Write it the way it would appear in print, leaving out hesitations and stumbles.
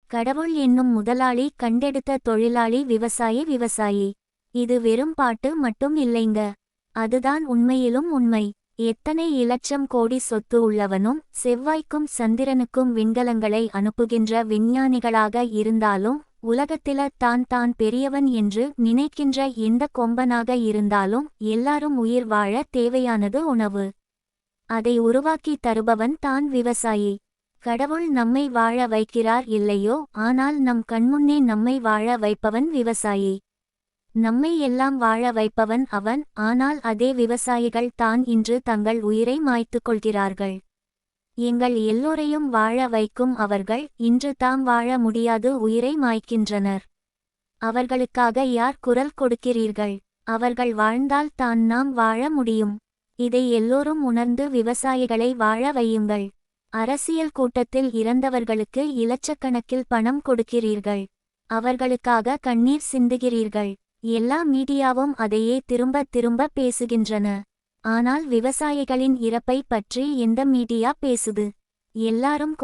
கடவுள் என்னும் முதலாளி கண்டெடுத்த தொழிலாளி விவசாயி. இது வெறும் பாட்டு மட்டும் இல்லைங்க. அதுதான் உண்மையிலும் உண்மை. எத்தனை இலட்சம் கோடி சொத்து உள்ளவனும் செவ்வாய்க்கும் சந்திரனுக்கும் விண்கலங்களை அனுப்புகின்ற விஞ்ஞானிகளாக இருந்தாலும் உலகத்தில தான் பெரியவன் என்று நினைக்கின்ற எந்த கொம்பனாக இருந்தாலும் எல்லாரும் உயிர் வாழ தேவையானது உணவு. அதை உருவாக்கி தருபவன் தான் விவசாயி. கடவுள் நம்மை வாழ வைக்கிறார் இல்லையோ, ஆனால் நம் கண்முன்னே நம்மை வாழ வைப்பவன் விவசாயி. நம்மை எல்லாம் வாழ வைப்பவன் அவன். ஆனால் அதே விவசாயிகள் தான் இன்று தங்கள் உயிரை மாய்த்துக் கொள்கிறார்கள். எங்கள் எல்லோரையும் வாழ வைக்கும் அவர்கள் இன்று தாம் வாழ முடியாது உயிரை மாய்க்கின்றனர். அவர்களுக்காக யார் குரல் கொடுக்கிறீர்கள்? அவர்கள் வாழ்ந்தால் தான் நாம் வாழ முடியும். இதை எல்லோரும் உணர்ந்து விவசாயிகளை வாழ வையுங்கள். அரசியல் கூட்டத்தில் இறந்தவர்களுக்கு இலட்சக்கணக்கில் பணம் கொடுக்கிறீர்கள். அவர்களுக்காக கண்ணீர் சிந்துகிறீர்கள். எல்லா மீடியாவும் அதையே திரும்ப திரும்ப பேசுகின்றன. ஆனால் விவசாயிகளின் இறப்பை பற்றி எந்த மீடியா பேசுது? எல்லாரும்